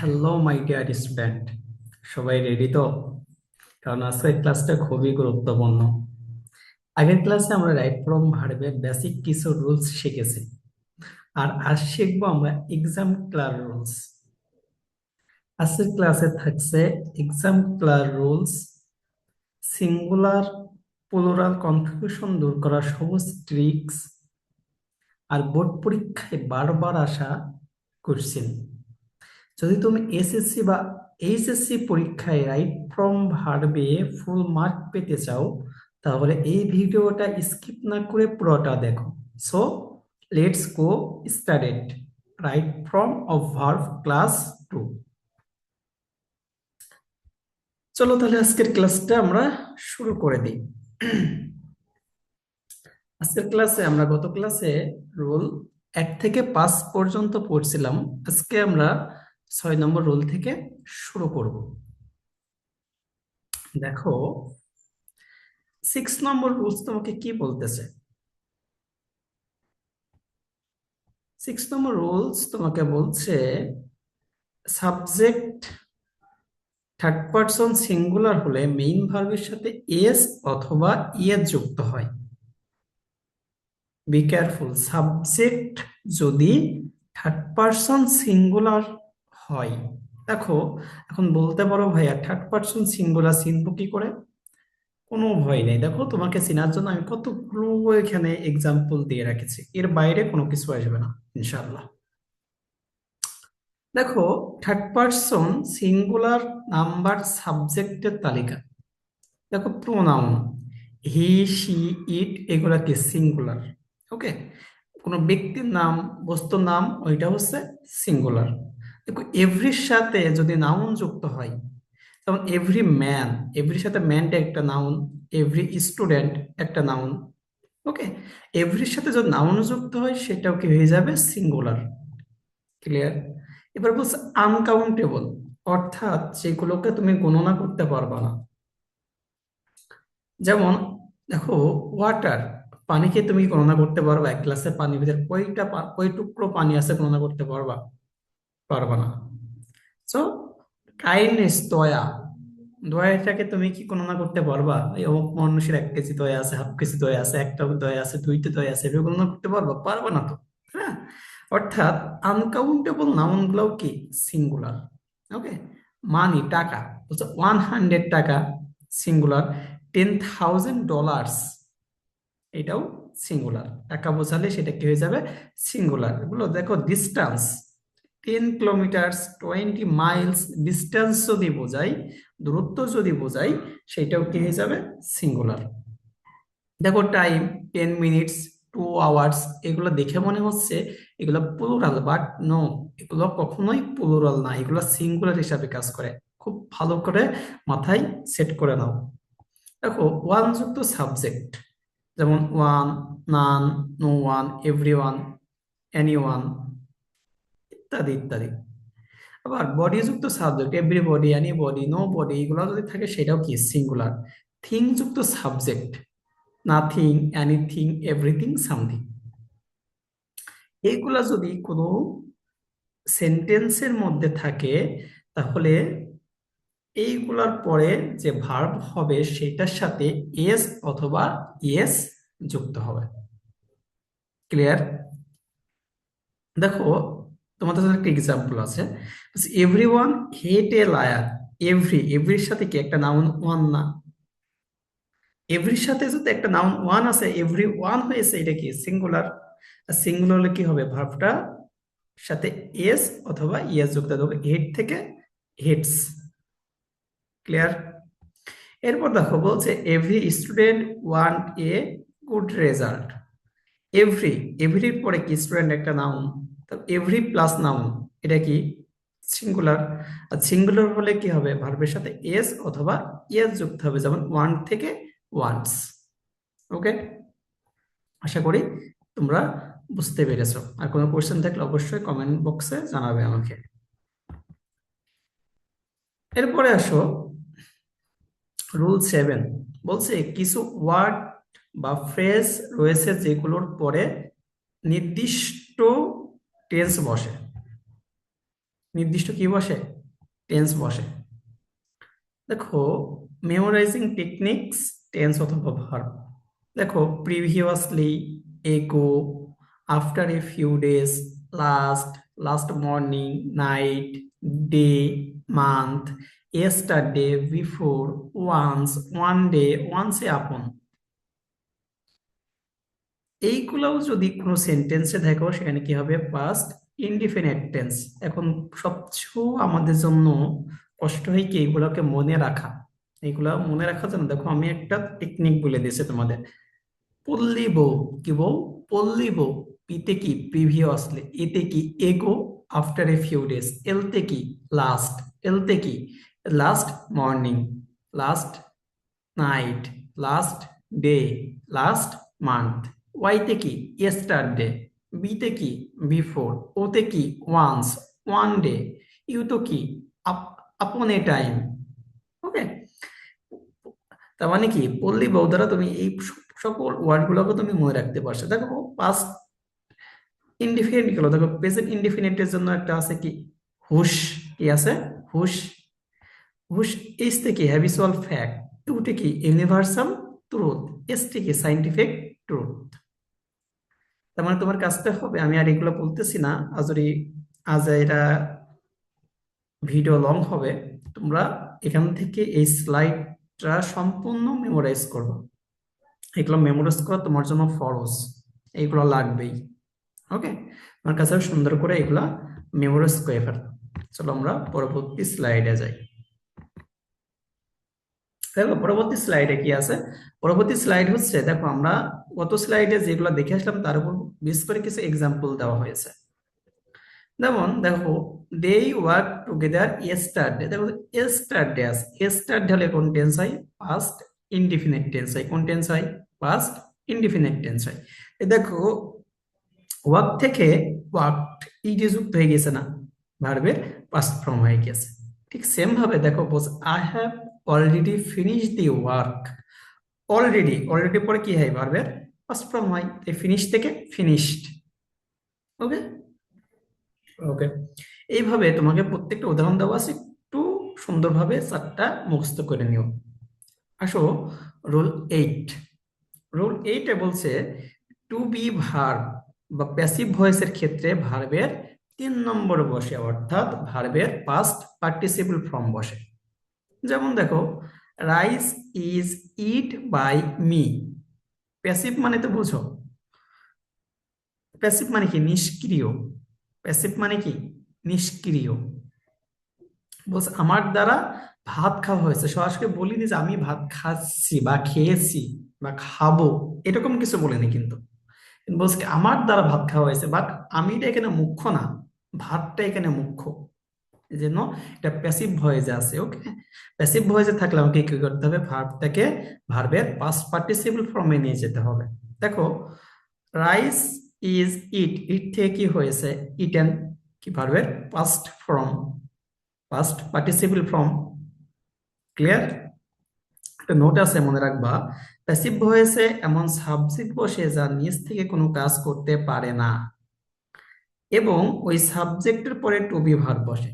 Hello my dear student, সবাই ready তো? কারণ আজকের ক্লাসটা খুবই গুরুত্বপূর্ণ। আগের ক্লাসে আমরা রাইট ফ্রম ভার্বের বেসিক কিছু রুলস শিখেছি, আর আজ শিখবো আমরা এক্সাম্পলার রুলস। আজকের ক্লাসে থাকছে এক্সাম্পলার রুলস, সিঙ্গুলার প্লুরাল কনফিউশন দূর করার সহজ ট্রিক্স, আর বোর্ড পরীক্ষায় বারবার আসা কোশ্চেন। যদি তুমি এসএসসি বা এইচএসসি পরীক্ষায় রাইট ফ্রম ভার্বে ফুল মার্ক পেতে চাও, তাহলে এই ভিডিওটা স্কিপ না করে পুরোটা দেখো। So let's go started. Right from of verb class 2। চলো তাহলে আজকের ক্লাসটা আমরা শুরু করে দিই। আজকের ক্লাসে আমরা গত ক্লাসে রুল 1 থেকে 5 পর্যন্ত পড়ছিলাম। আজকে আমরা 6 নম্বর রুল থেকে শুরু করব। দেখো, 6 নম্বর রুলস তোমাকে কি বলতেছে? 6 নম্বর রুলস তোমাকে বলছে সাবজেক্ট থার্ড পারসন সিঙ্গুলার হলে মেইন ভার্বের সাথে এস অথবা ইএস যুক্ত হয়। বি কেয়ারফুল, সাবজেক্ট যদি থার্ড পারসন সিঙ্গুলার হয়। দেখো, এখন বলতে পারো ভাইয়া থার্ড পারসন সিঙ্গুলার চিনব কি করে? কোনো ভয় নেই, দেখো তোমাকে চেনার জন্য আমি কতগুলো এখানে এক্সাম্পল দিয়ে রেখেছি, এর বাইরে কোনো কিছু আসবে না ইনশাআল্লাহ। দেখো, থার্ড পারসন সিঙ্গুলার নাম্বার সাবজেক্টের তালিকা। দেখো, প্রোনাউন হি, শি, ইট এগুলা কি সিঙ্গুলার। ওকে, কোনো ব্যক্তির নাম, বস্তুর নাম, ওইটা হচ্ছে সিঙ্গুলার। দেখো, এভরির সাথে যদি নাউন যুক্ত হয়, যেমন এভরি ম্যান, এভরির সাথে ম্যানটা একটা নাউন, এভরি স্টুডেন্ট একটা নাউন। ওকে, এভরির সাথে যদি নাউন যুক্ত হয় সেটাও কি হয়ে যাবে? সিঙ্গুলার। ক্লিয়ার? এবার বলছে আনকাউন্টেবল, অর্থাৎ যেগুলোকে তুমি গণনা করতে পারবা না। যেমন দেখো, ওয়াটার, পানিকে তুমি গণনা করতে পারবা? এক গ্লাসে পানির ভিতরে কয় টুকরো পানি আছে গণনা করতে পারবা? পারবা না। সো কাইন্ডনেস, দয়া, দয়াটাকে তুমি কি গণনা করতে পারবা? এই অমুক মানুষের 1 কেজি দয়া আছে, হাফ কেজি দয়া আছে, একটা দয়া আছে, দুইটা দয়া আছে, এভাবে গণনা করতে পারবা? পারবা না তো। হ্যাঁ, অর্থাৎ আনকাউন্টেবল নাউন গুলাও কি সিঙ্গুলার। ওকে, মানি, টাকা, বলছে 100 টাকা, সিঙ্গুলার। $10,000, এটাও সিঙ্গুলার। টাকা বোঝালে সেটা কি হয়ে যাবে? সিঙ্গুলার। এগুলো দেখো, ডিস্টেন্স 10 কিলোমিটার, 20 মাইলস, ডিস্টেন্স যদি বোঝাই, দূরত্ব যদি বোঝাই, সেটাও কি হয়ে যাবে? সিঙ্গুলার। দেখো, টাইম 10 মিনিটস, 2 আওয়ার্স, এগুলো দেখে মনে হচ্ছে এগুলো প্লুরাল, বাট নো, এগুলো কখনোই প্লুরাল না, এগুলো সিঙ্গুলার হিসাবে কাজ করে। খুব ভালো করে মাথায় সেট করে নাও। দেখো, ওয়ান যুক্ত সাবজেক্ট, যেমন one, none, no one, everyone, anyone, ইত্যাদি ইত্যাদি। আবার বডি যুক্ত subject, everybody, anybody, nobody, এগুলো যদি থাকে সেটাও কি সিঙ্গুলার। থিং যুক্ত subject, nothing, anything, everything, something. এইগুলা যদি কোনো সেন্টেন্সের মধ্যে থাকে, তাহলে এইগুলার পরে যে ভার্ব হবে সেটার সাথে এস অথবা ইএস যুক্ত হবে। ক্লিয়ার? দেখো, তোমাদের জন্য একটা এক্সাম্পল আছে। Everyone hate a liar. এভরির সাথে কি একটা নাউন ওয়ান না? এভরির সাথে যদি একটা নাউন ওয়ান আছে, এভরি ওয়ান হয়েছে, এটা কি সিঙ্গুলার। আর সিঙ্গুলার হলে কি হবে? ভার্বটা সাথে এস অথবা ইএস যুক্ত হবে, হেড থেকে হেডস। ক্লিয়ার? এরপর দেখো, বলছে every student want a good result. Every, এভরির পরে কি স্টুডেন্ট একটা নাউন, এভরি প্লাস নাউন, এটা কি সিঙ্গুলার। আর সিঙ্গুলার হলে কি হবে? ভার্বের সাথে এস অথবা ইএস যুক্ত হবে, যেমন ওয়ান থেকে ওয়ান্টস। ওকে, আশা করি তোমরা বুঝতে পেরেছো। আর কোনো কোশ্চেন থাকলে অবশ্যই কমেন্ট বক্সে জানাবে আমাকে। এরপরে আসো, রুল 7 বলছে কিছু ওয়ার্ড বা ফ্রেজ রয়েছে যেগুলোর পরে নির্দিষ্ট টেন্স বসে। নির্দিষ্ট কি বসে, টেন্স বসে। দেখো, মেমোরাইজিং টেকনিক্স, টেন্স অথবা ভার্ব। দেখো, previously, ago, after a few days, last, last morning, night, day, month, yesterday, before, once, one day, once a upon. এইগুলোও যদি কোনো সেন্টেন্সে দেখো সেখানে কি হবে, পাস্ট ইনডিফিনিট টেন্স। এখন সবচেয়ে আমাদের জন্য কষ্ট হয় কি এইগুলোকে মনে রাখা। এইগুলা মনে রাখার জন্য দেখো আমি একটা টেকনিক বলে দিয়েছি তোমাদের। পল্লী বউ, কি বউ, পল্লী বউ। পিতে কি, প্রিভিয়াসলি। এতে কি, ago, after a few days. এলতে কি, লাস্ট। এলতে কি, last morning, last night, last day, last month. ওয়াইতে কি, ইয়েস্টারডে। বিতে কি, বিফোর। ওতে কি, ওয়ান্স, ওয়ান ডে। ইউতো কি, আপন এ টাইম। ওকে, তার মানে কি, পল্লী বউ দ্বারা তুমি এই সকল ওয়ার্ড গুলোকে তুমি মনে রাখতে পারছো। দেখো, পাস্ট ইনডিফিনিট গুলো দেখো, প্রেজেন্ট ইনডিফিনিটের জন্য একটা আছে কি, হুশ। কি আছে, হুশ। হুশ। এস থেকে হ্যাবিচুয়াল ফ্যাক্ট। টুতে কি, ইউনিভার্সাল ট্রুথ। এস থেকে সাইন্টিফিক ট্রুথ। তার মানে তোমার কাজটা হবে, আমি আর এগুলো বলতেছি না, আজ এটা ভিডিও লং হবে। তোমরা এখান থেকে এই স্লাইডটা সম্পূর্ণ মেমোরাইজ করবে। এগুলো মেমোরাইজ করা তোমার জন্য ফরজ, এগুলো লাগবেই। ওকে, আমার কাছে সুন্দর করে এগুলা মেমোরাইজ করে ফেল। চলো আমরা পরবর্তী স্লাইডে যাই। দেখো পরবর্তী স্লাইডে কি আছে। পরবর্তী স্লাইড হচ্ছে, দেখো আমরা গত স্লাইডে যেগুলো দেখে আসলাম তার উপর বেশ করে কিছু এক্সাম্পল দেওয়া হয়েছে। যেমন দেখো, দে ওয়ার্ক টুগেদার ইয়েস্টারডে। দেখো, ইয়েস্টারডে আছে, ইয়েস্টারডে হলে কোন টেন্স হয়, পাস্ট ইনডিফিনিট টেন্স হয়। কোন টেন্স হয়, পাস্ট ইনডিফিনিট টেন্স হয়। দেখো, ওয়ার্ক থেকে ওয়ার্কড ইডি যুক্ত হয়ে গেছে না, ভার্বের পাস্ট ফর্ম হয়ে গেছে। ঠিক সেম ভাবে দেখো, boss I have already finish the work. Already, already পরে কি হয়, ভার্বের পাস্ট ফর্ম হয়, এই ফিনিশ থেকে ফিনিশড। ওকে, ওকে, এইভাবে তোমাকে প্রত্যেকটা উদাহরণ দেওয়া আছে, একটু সুন্দরভাবে চারটা মুখস্থ করে নিও। আসো, রুল 8। রুল 8 বলছে, টু বি ভার্ব বা প্যাসিভ ভয়েসের ক্ষেত্রে ভার্বের 3 নম্বর বসে, অর্থাৎ ভার্বের পাস্ট পার্টিসিপল ফর্ম বসে। যেমন দেখো, rice is eat by me. Passive মানে তো বুঝো, প্যাসিভ মানে কি, নিষ্ক্রিয়। প্যাসিভ মানে কি, নিষ্ক্রিয়। বলছে আমার দ্বারা ভাত খাওয়া হয়েছে, সরাসরি বলিনি যে আমি ভাত খাচ্ছি বা খেয়েছি বা খাবো, এরকম কিছু বলিনি কিন্তু। বলছে কি, আমার দ্বারা ভাত খাওয়া হয়েছে, বাট আমিটা এখানে মুখ্য না, ভাতটা এখানে মুখ্য। এই জন্য এটা প্যাসিভ ভয়েসে আছে। ওকে, প্যাসিভ ভয়েসে থাকলে আমাকে কি করতে হবে, ভার্বটাকে ভার্বের পাস্ট পার্টিসিপল ফর্মে নিয়ে যেতে হবে। দেখো, রাইস ইজ ইট, ইট থেকে কি হয়েছে, ইটেন, কি ভার্বের past form, past participle form. Clear? একটা নোট আছে, মনে রাখবা, প্যাসিভ ভয়েসে এমন সাবজেক্ট বসে যা নিজ থেকে কোনো কাজ করতে পারে না, এবং ওই সাবজেক্টের পরে টু বি ভার্ব বসে।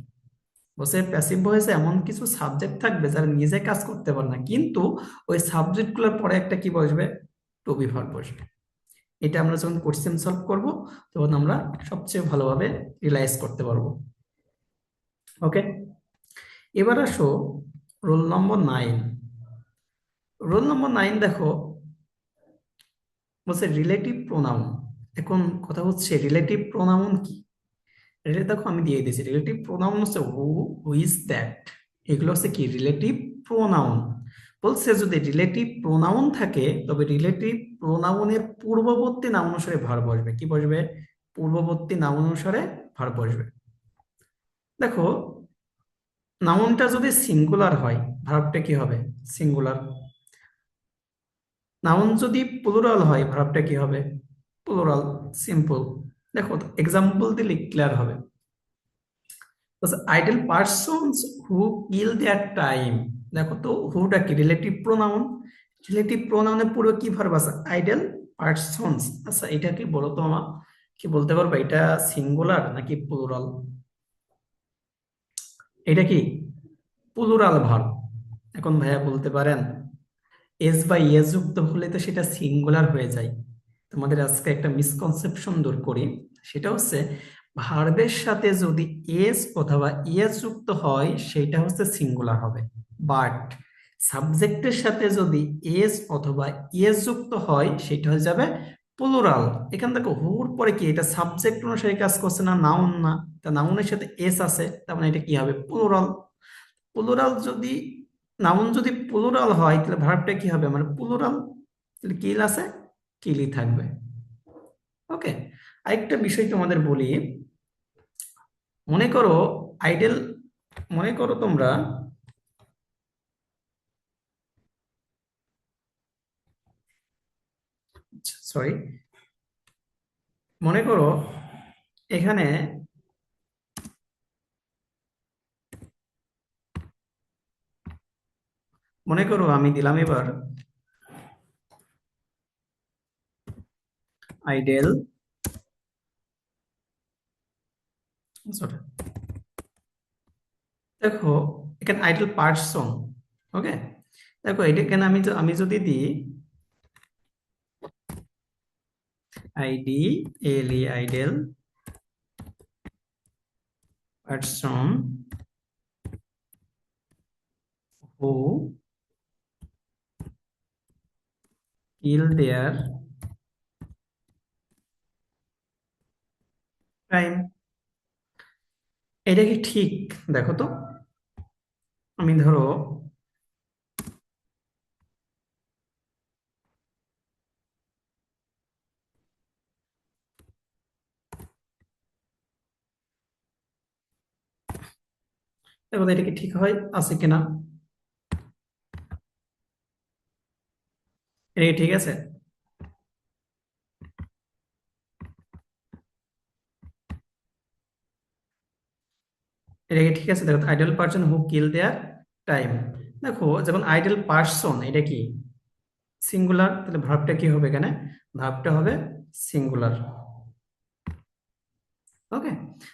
বসে প্যাসিভ ভয়েসে এমন কিছু সাবজেক্ট থাকবে যারা নিজে কাজ করতে পারে না, কিন্তু ওই সাবজেক্ট গুলোর পরে একটা কি বসবে, টু বি ভার্ব বসবে। এটা আমরা যখন কোশ্চেন সলভ করব তখন আমরা সবচেয়ে ভালোভাবে রিয়েলাইজ করতে পারবো। ওকে, এবার আসো রোল নম্বর 9। রোল নম্বর 9 দেখো, বলছে রিলেটিভ প্রোনাউন। এখন কথা হচ্ছে রিলেটিভ প্রোনাউন কি। দেখো আমি দিয়ে দিয়েছি, রিলেটিভ প্রোনাউন হচ্ছে হু, হু ইজ দ্যাট। এগুলো হচ্ছে কি, রিলেটিভ প্রোনাউন। বলছে যদি রিলেটিভ প্রোনাউন থাকে তবে রিলেটিভ প্রোনাউনের পূর্ববর্তী নাম অনুসারে ভার্ব বসবে। কি বসবে, পূর্ববর্তী নাম অনুসারে ভার্ব বসবে। দেখো, নাউনটা যদি সিঙ্গুলার হয় ভার্বটা কি হবে, সিঙ্গুলার। নাউন যদি প্লুরাল হয় ভার্বটা কি হবে, প্লুরাল, সিম্পল। দেখো এক্সাম্পল দিলে ক্লিয়ার হবে। Idle persons who kill their time. দেখো তো, হুটা কি, রিলেটিভ প্রোনাউন। রিলেটিভ প্রোনাউনের পূর্বে কি ভার্ব আছে, আইডল পার্সনস। আচ্ছা এটা কি বলো তো, আমার কি বলতে পারবে, এটা সিঙ্গুলার নাকি প্লুরাল? এটা কি প্লুরাল ভার্ব। এখন ভাইয়া বলতে পারেন এস বা ইয়েস যুক্ত হলে তো সেটা সিঙ্গুলার হয়ে যায়। তোমাদের আজকে একটা মিসকনসেপশন দূর করি, সেটা হচ্ছে ভার্বের সাথে যদি এস অথবা ইয়েস যুক্ত হয় সেটা হচ্ছে সিঙ্গুলার হবে, বাট সাবজেক্টের সাথে যদি এস অথবা ইয়েস যুক্ত হয় সেটা হয়ে যাবে প্লুরাল। এখান থেকে হুর পরে কি এটা সাবজেক্ট অনুসারে কাজ করছে না, নাউন না? তা নাউনের সাথে এস আছে, তার মানে এটা কি হবে প্লুরাল। প্লুরাল যদি নাউন যদি প্লুরাল হয় তাহলে ভার্বটা কি হবে মানে প্লুরাল, তাহলে কিল আছে, কিলই থাকবে। ওকে, আরেকটা বিষয় তোমাদের বলি। মনে করো আইডেল, মনে করো তোমরা, সরি, মনে করো এখানে, মনে করো আমি দিলাম এবার আইডেল, সরি, দেখো এখানে আইডেল পার্সন। ওকে, দেখো এটা এখানে আমি যদি দিই I D L E idle person who kill their time, এটা কি ঠিক? দেখো তো, আমি ধরো দেখো তো এটা কি ঠিক হয় আছে কিনা, এটা কি ঠিক আছে? এটা কি ঠিক আছে? দেখো idol person who kill their time, দেখো যেমন আইডল পার্সন এটা কি সিঙ্গুলার, তাহলে ভার্বটা কি হবে এখানে, ভার্বটা হবে সিঙ্গুলার। ওকে,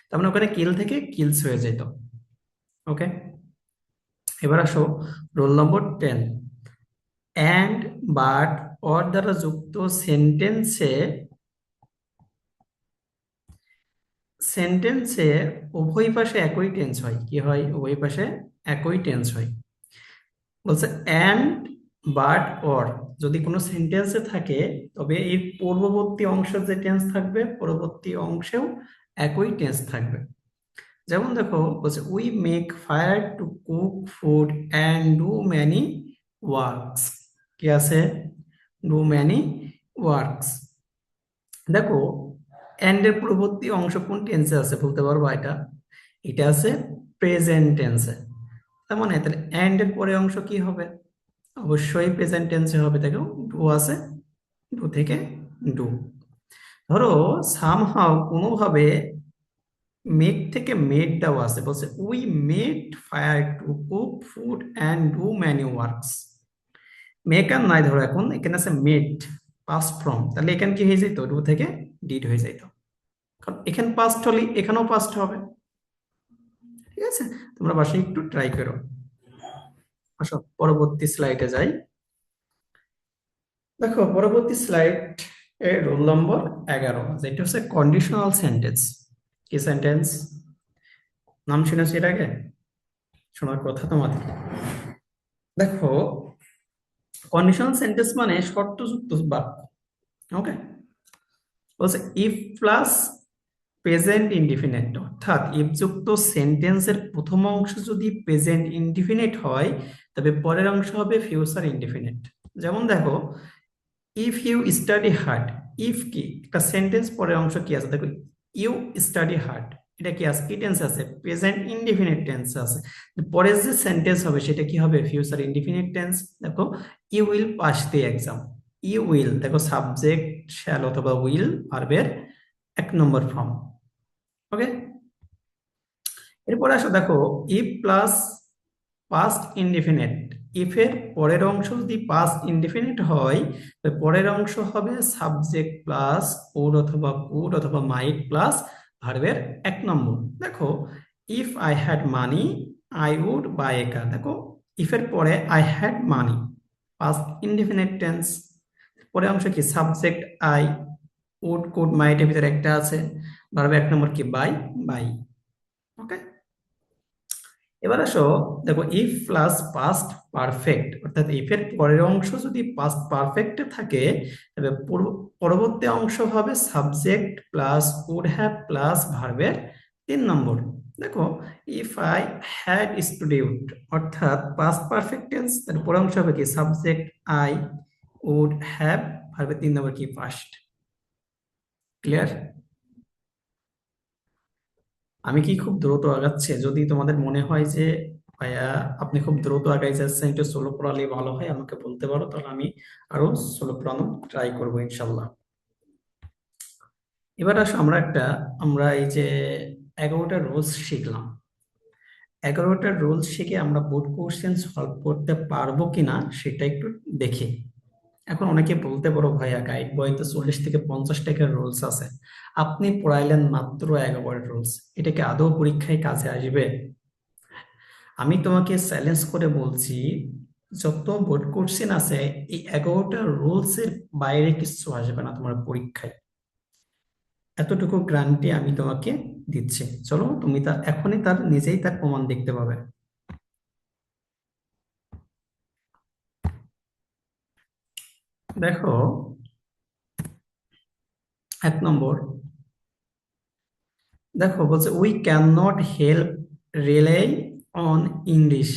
তার মানে ওখানে কিল থেকে কিলস হয়ে যেত। ওকে, এবার আসো roll number 10। And, but, or দ্বারা যুক্ত সেন্টেন্সে, সেন্টেন্সে উভয় পাশে একই টেন্স হয়, কি হয় উভয় পাশে একই টেন্স হয়। বলছে অ্যান্ড, বাট, অর যদি কোনো সেন্টেন্সে থাকে তবে এই পূর্ববর্তী অংশের যে টেন্স থাকবে পরবর্তী অংশেও একই টেন্স থাকবে। যেমন দেখো বলছে we make fire to cook food and do many works, কি আছে ডু ম্যানি ওয়ার্কস। দেখো এন্ড এর পূর্ববর্তী অংশ কোন টেন্সে আছে বলতে পারবো? এটা এটা আছে প্রেজেন্ট টেন্সে। তার মানে তাহলে এন্ড এর পরে অংশ কি হবে? অবশ্যই প্রেজেন্ট টেন্সে হবে। দেখো ডু আছে, ডু থেকে ডু। ধরো সামহাও কোনোভাবে মেক থেকে মেড দেওয়া আছে, বলছে we made fire to cook food and do many works. Make আর নাই, ধরো এখন এখানে আছে মেড পাস্ট ফর্ম, তাহলে এখানে কি হয়ে যেত ডু থেকে ডিড হয়ে যেত, কারণ এখানে পাস্ট হলে এখানেও পাস্ট হবে। ঠিক আছে, তোমরা বাসায় একটু ট্রাই করো। আসো পরবর্তী স্লাইডে যাই। দেখো পরবর্তী স্লাইড এর রোল নম্বর 11, যেটা হচ্ছে কন্ডিশনাল সেন্টেন্স। কি সেন্টেন্স? নাম শুনেছি এর আগে, শোনার কথা তোমাদের। দেখো কন্ডিশনাল সেন্টেন্স মানে শর্তযুক্ত বাক্য। ওকে, বলছে ইফ প্লাস প্রেজেন্ট ইনডিফিনিট, অর্থাৎ ইফ যুক্ত সেন্টেন্সের প্রথম অংশ যদি প্রেজেন্ট ইনডিফিনিট হয় তবে পরের অংশ হবে ফিউচার ইনডিফিনিট। যেমন দেখো if you study hard, if কি একটা সেন্টেন্স পরের অংশ কি আছে দেখো, ইউ স্টাডি হার্ড, এটা কি আছে কি টেন্স আছে প্রেজেন্ট ইনডিফিনিট টেন্স আছে। পরের যে সেন্টেন্স হবে সেটা কি হবে ফিউচার ইনডিফিনিট টেন্স। দেখো you will pass the exam, you will দেখো সাবজেক্ট শ্যাল অথবা উইল ভার্বের 1 নম্বর ফর্ম। ওকে, এরপরে আসো দেখো if plus past indefinite, if এর পরের অংশ যদি পাস্ট ইনডিফিনিট হয় তবে পরের অংশ হবে সাবজেক্ট প্লাস ওড অথবা কুড অথবা মাইট প্লাস ভার্বের 1 নম্বর। দেখো if I had money I would buy a car. দেখো ইফের পরে I had money, past indefinite tense. পরে অংশ কি subject I, would could might এর ভিতরে একটা আছে, ভার্ব 1 নম্বর কি বাই, বাই। ওকে, এবার আসো, দেখো ইফ প্লাস পাস্ট পারফেক্ট, অর্থাৎ ইফ এর পরের অংশ যদি পাস্ট পারফেক্ট থাকে, তবে পরবর্তী অংশ হবে subject plus would have plus ভার্বের 3 নম্বর। দেখো ইফ আই হ্যাড স্টুডিড, অর্থাৎ পাস্ট পারফেক্ট টেন্স, তার পরের অংশ হবে কি সাবজেক্ট আই, উড হ্যাভ, ভার্বের 3 নম্বর কি ফার্স্ট। ক্লিয়ার? আমি কি খুব দ্রুত আগাচ্ছে? যদি তোমাদের মনে হয় যে ভাইয়া আপনি খুব দ্রুত আগাই যাচ্ছেন, একটু স্লো পড়ালে ভালো হয়, আমাকে বলতে পারো, তাহলে আমি আরো স্লো পড়ানো ট্রাই করবো ইনশাল্লাহ। এবার আসো আমরা এই যে 11টা রুলস শিখলাম, 11টা রুলস শিখে আমরা বোর্ড কোশ্চেন সলভ করতে পারবো কিনা সেটা একটু দেখি। এখন অনেকে বলতে পারো ভাইয়া গাইড বইতে 40 থেকে 50 টাকার রুলস আছে, আপনি পড়াইলেন মাত্র 11 রুলস, এটা কি আদৌ পরীক্ষায় কাজে আসবে? আমি তোমাকে চ্যালেঞ্জ করে বলছি, যত বোর্ড কোশ্চেন আছে এই 11টা রুলস এর বাইরে কিছু আসবে না তোমার পরীক্ষায়, এতটুকু গ্যারান্টি আমি তোমাকে দিচ্ছি। চলো তুমি তা এখনই তার নিজেই তার প্রমাণ দেখতে পাবে। দেখো 1 নম্বর, দেখো বলছে we can not help rely on English.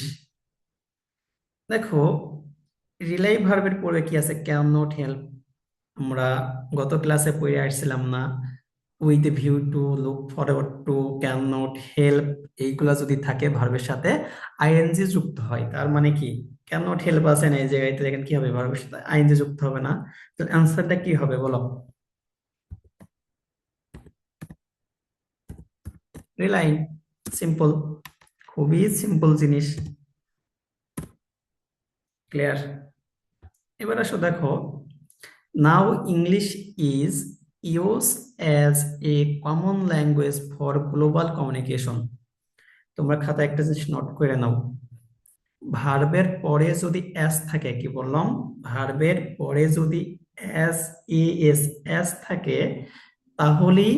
দেখো রিলাই ভার্বের পরে কি আছে, ক্যান নট হেল্প। আমরা গত ক্লাসে পড়ে আসছিলাম না, with view to, look forward to, can not help, এইগুলা যদি থাকে ভার্বের সাথে আইএনজি যুক্ত হয়, তার মানে কি ক্যান নট হেল্প আছে না এই জায়গায়, দেখেন কি হবে, ভার্বের সাথে আইএনজি যুক্ত হবে না, তো অ্যান্সারটা কি হবে বলো? রিলাইন। সিম্পল, খুবই সিম্পল জিনিস। ক্লিয়ার? এবার আসো দেখো, now English is use as a common language for global communication. তোমরা খাতায় একটা জিনিস নোট করে নাও, ভার্বের পরে যদি এস থাকে, কি বললাম, ভার্বের পরে যদি এস, এ এস, এস থাকে, তাহলেই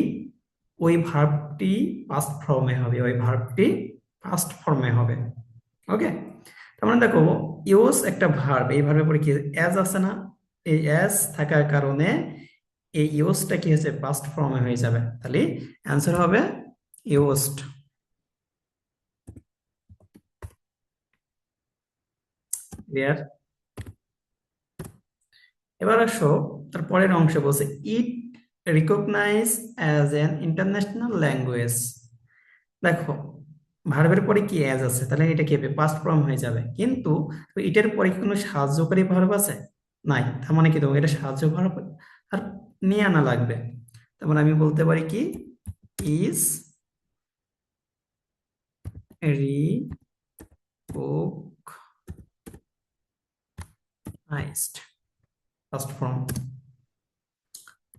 ওই ভার্বটি পাস্ট ফর্মে হবে, ওই ভার্বটি পাস্ট ফর্মে হবে। ওকে, তার মানে দেখো ইউজ একটা ভার্ব, এই ভার্বের পরে কি এস আছে না, এই এস থাকার কারণে এই ইউজটা কি হয়েছে, পাস্ট ফর্মে হয়ে যাবে, তাহলে অ্যান্সার হবে ইউজড। ক্লিয়ার? এবার আসো, তার পরের অংশে বলছে it recognise as an international language. দেখো ভার্বের পরে কি অ্যাজ আছে, তাহলে এটা কি হবে, পাস্ট ফর্ম হয়ে যাবে, কিন্তু এটার পরে কি কোনো সাহায্যকারী ভার্ব আছে? নাই, তার মানে কি তোমাকে এটা সাহায্য ভার্ব আর নিয়ে আনা লাগবে। তার মানে আমি বলতে পারি কি ইজ রিকগনাইজড, পাস্ট ফর্ম।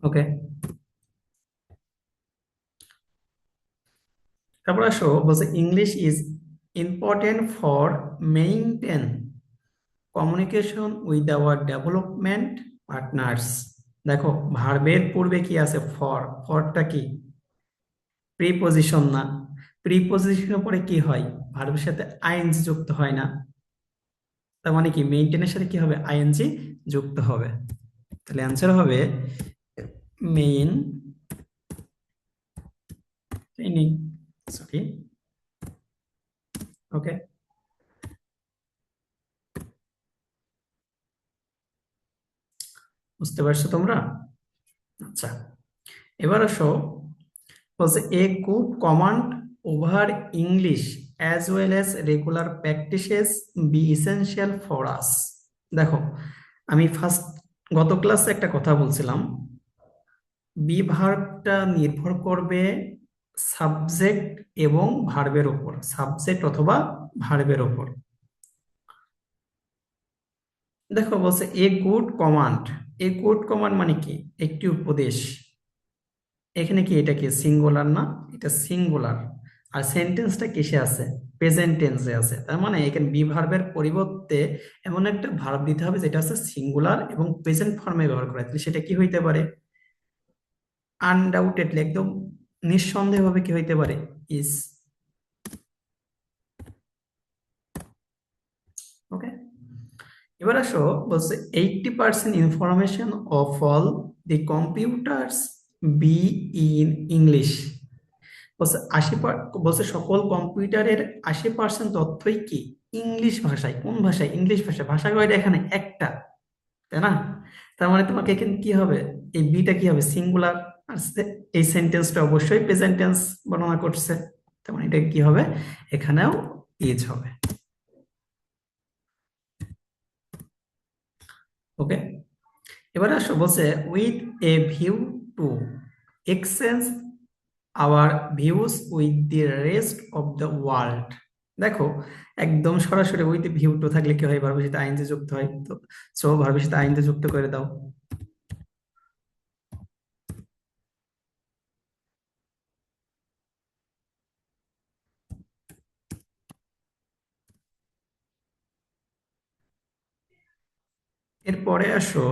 ওকে, তারপর আসো বলছে English is important for maintain communication with our development partners. দেখো ভার্বের পূর্বে কি আছে, ফর, ফরটা কি প্রিপজিশন না, প্রিপজিশনের পরে কি হয়, ভার্বের সাথে আইএনজি যুক্ত হয় না, তার মানে কি মেইনটেনের সাথে কি হবে, আইএনজি যুক্ত হবে, তাহলে অ্যান্সার হবে মেইন ট্রেনিং। সরি। ওকে, বুঝতে পারছো তোমরা? আচ্ছা, এবার আসো, বলছে a good command over English as well as regular practices be essential for us. দেখো আমি ফার্স্ট গত ক্লাসে একটা কথা বলছিলাম, বি ভার্বটা নির্ভর করবে সাবজেক্ট এবং ভার্বের উপর, সাবজেক্ট অথবা ভার্বের উপর। দেখো বলছে a good command, A good command মানে কি, একটি উপদেশ, এখানে কি এটা কি সিঙ্গুলার না, এটা সিঙ্গুলার, আর সেন্টেন্সটা কিসে আছে? প্রেজেন্ট টেন্সে আছে। তার মানে এখানে বি ভার্বের পরিবর্তে এমন একটা ভার্ব দিতে হবে যেটা হচ্ছে সিঙ্গুলার এবং প্রেজেন্ট ফর্মে ব্যবহার করা হয়। তাহলে সেটা কি হইতে পারে? আনডাউটেডলি, একদম নিঃসন্দেহভাবে কি হইতে পারে? ইজ। ওকে, এবার আসো, বলছে 80% information of all the computers be in English. বলছে বলছে সকল কম্পিউটারের 80% তথ্যই কি ইংলিশ ভাষায়। কোন ভাষায়? ইংলিশ ভাষায়। ভাষা কয়টা এখানে? একটা, তাই না? তার মানে তোমাকে এখানে কি হবে? এই বিটা কি হবে? সিঙ্গুলার। আর এই সেন্টেন্সটা অবশ্যই প্রেজেন্ট টেন্স বর্ণনা করছে, তার মানে এটা কি হবে? এখানেও ইজ হবে। ওকে, এবার আসো, বলছে with a view to exchange hour views with the rest of the world. দেখো, একদম সরাসরি উইথ ভিউ টু থাকলে কি হয়? ভার্বের সাথে আইএনজি যুক্ত হয়, তো সো ভার্বের সাথে আইএনজি যুক্ত করে দাও। এরপরে আসো,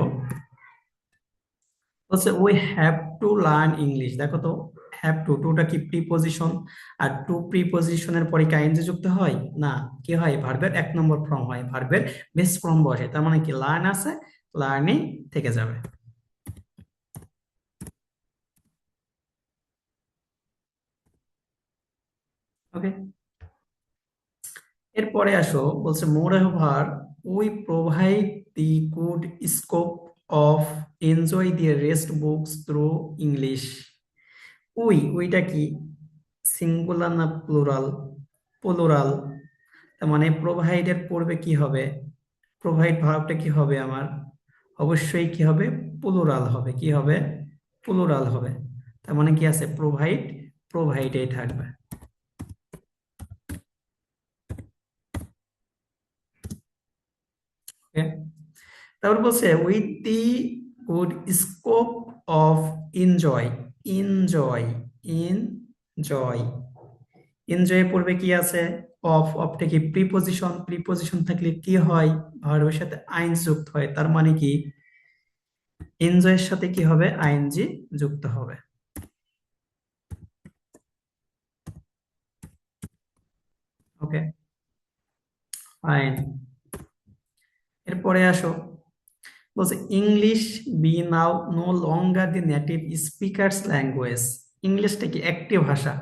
বলছে we have to learn English. দেখো তো, হ্যাভ টু, টুটা কি প্রিপজিশন? আর টু প্রিপজিশনের পরে কি আইএনজি যুক্ত হয়? না, কি হয়? ভার্বের 1 নম্বর ফর্ম হয়, ভার্বের বেস ফর্ম বসে। তার মানে কি লার্ন আছে, লার্নিং থেকে যাবে। ওকে, এরপরে আসো, বলছে moreover we provide the good scope of enjoy the rest books through English. উইটা কি সিঙ্গুলার না প্লুরাল? প্লুরাল। তার মানে প্রোভাইডের পূর্বে কি হবে? প্রোভাইড ভার্বটা কি হবে আমার? অবশ্যই কি হবে? প্লুরাল হবে। কি হবে? প্লুরাল হবে। তার মানে কি আছে? প্রোভাইড, প্রোভাইডেই থাকবে। ওকে, তারপর বলছে with the good scope of enjoy. Enjoy, enjoy, enjoy পূর্বে কি আছে? অফটা কি প্রিপজিশন? প্রিপজিশন থাকলে কি হয়? ভার্বের সাথে আইন যুক্ত হয়। তার মানে কি এনজয়ের সাথে কি হবে? আইএনজি যুক্ত হবে। Okay, fine. এরপরে আসো, বলছে English be now no longer the native speakers language. ইংলিশটা কি একটি ভাষা,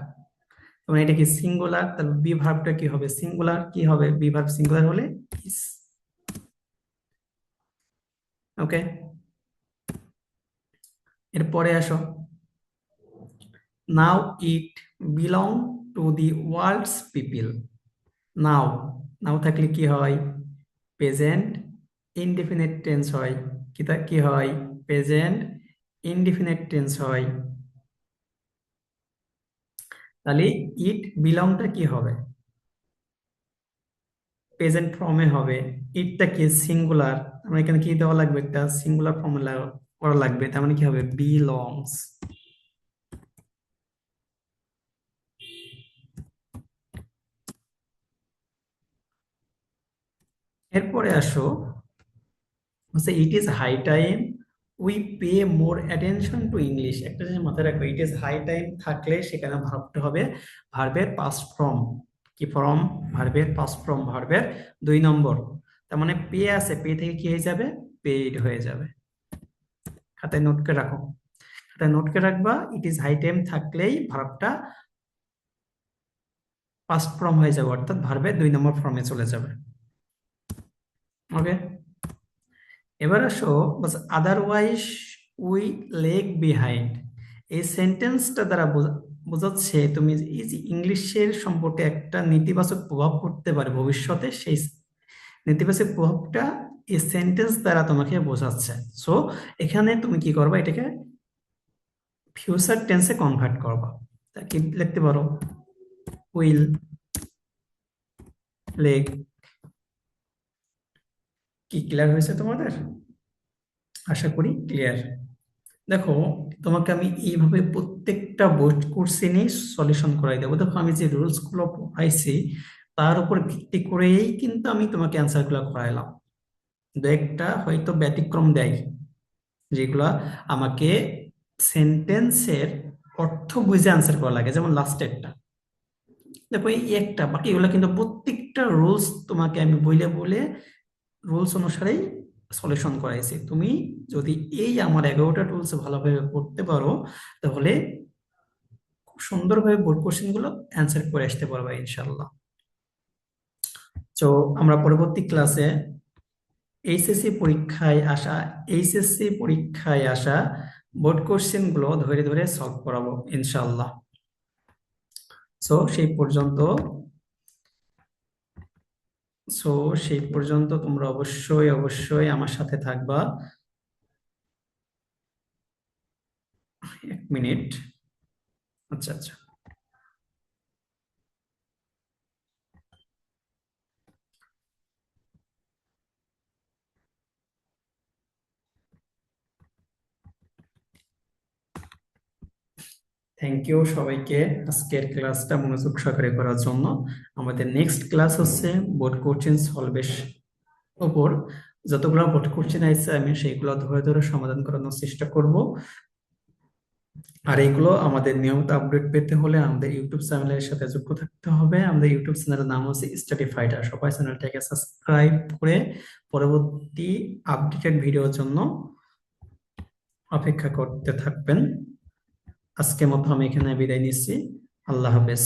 মানে এটা কি সিঙ্গুলার? তাহলে বি ভার্বটা কি হবে? সিঙ্গুলার। কি হবে? বি ভার্ব সিঙ্গুলার হলে ইস। ওকে, এরপরে আসো, now it belong to the world's people. Now, now থাকলে কি হয়? প্রেজেন্ট ইনডিফিনিট টেন্স হয়। কি হয়? প্রেজেন্ট ইনডিফিনিট টেন্স হয়। তাহলে ইট বিলংটা কি হবে? প্রেজেন্ট ফর্মে হবে। ইটটা কি সিঙ্গুলার? আমরা এখানে কি দেওয়া লাগবে? একটা সিঙ্গুলার ফর্মে করা লাগবে। তার মানে কি হবে? বিলংস। এরপরে আসো, হচ্ছে it is high time we pay more attention to English. একটা জিনিস মাথায় রাখবে, ইট ইজ হাই টাইম থাকলে সেখানে ভার্বটা হবে ভার্বের পাস্ট ফর্ম। কি ফর্ম? ভার্বের পাস্ট ফর্ম, ভার্বের 2 নম্বর। তার মানে পে আছে, পে থেকে কি হয়ে যাবে? পেইড হয়ে যাবে। খাতায় নোট করে রাখো, খাতায় নোট করে রাখবা, ইট ইজ হাই টাইম থাকলেই ভার্বটা পাস্ট ফর্ম হয়ে যাবে, অর্থাৎ ভার্বের 2 নম্বর ফর্মে চলে যাবে। ওকে, এবার আসো, বাস আদারওয়াইজ উই লেগ বিহাইন্ড। এই সেন্টেন্সটা দ্বারা বোঝাচ্ছে তুমি এই যে ইংলিশের সম্পর্কে একটা নেতিবাচক প্রভাব পড়তে পারে ভবিষ্যতে, সেই নেতিবাচক প্রভাবটা এই সেন্টেন্স দ্বারা তোমাকে বোঝাচ্ছে। সো এখানে তুমি কি করবা? এটাকে ফিউচার টেন্সে কনভার্ট করবা। তা কি লিখতে পারো? Will leg. কি ক্লিয়ার হয়েছে তোমাদের? আশা করি ক্লিয়ার। দেখো, তোমাকে আমি এইভাবে প্রত্যেকটা বোর্ড কোশ্চেনই সলিউশন করাই দেবো। দেখো আমি যে রুলস গুলো পড়াইছি তার উপর ভিত্তি করেই কিন্তু আমি তোমাকে অ্যান্সার গুলো করাইলাম। দু একটা হয়তো ব্যতিক্রম দেয়, যেগুলা আমাকে সেন্টেন্সের অর্থ বুঝে আনসার করা লাগে, যেমন লাস্টেরটা। দেখো এই একটা, বাকি এগুলো কিন্তু প্রত্যেকটা রুলস তোমাকে আমি বলে বলে রুলস অনুসারেই সলিউশন করাইছি। তুমি যদি এই আমার 11টা রুলস ভালোভাবে পড়তে পারো, তাহলে খুব সুন্দরভাবে বোর্ড কোশ্চেন গুলো অ্যান্সার করে আসতে পারবে ইনশাল্লাহ। তো আমরা পরবর্তী ক্লাসে এইচএসসি পরীক্ষায় আসা বোর্ড কোশ্চেন গুলো ধরে ধরে সলভ করাবো ইনশাল্লাহ। সো সেই পর্যন্ত সো সেই পর্যন্ত তোমরা অবশ্যই অবশ্যই আমার সাথে থাকবা। 1 মিনিট। আচ্ছা আচ্ছা। থ্যাংক ইউ সবাইকে আজকের ক্লাসটা মনোযোগ সহকারে করার জন্য। আমাদের নেক্সট ক্লাস হচ্ছে বোর্ড কোশ্চেন সলভের উপর। যতগুলো বোর্ড কোশ্চেন আছে আমি সেইগুলো ধরে ধরে সমাধান করানোর চেষ্টা করব। আর এগুলো আমাদের নিয়মিত আপডেট পেতে হলে আমাদের ইউটিউব চ্যানেলের সাথে যুক্ত থাকতে হবে। আমাদের ইউটিউব চ্যানেলের নাম হচ্ছে স্টাডি ফাইটার। সবাই চ্যানেলটাকে সাবস্ক্রাইব করে পরবর্তী আপডেটেড ভিডিওর জন্য অপেক্ষা করতে থাকবেন। আজকের মতো আমি এখানে বিদায় নিচ্ছি। আল্লাহ হাফেজ।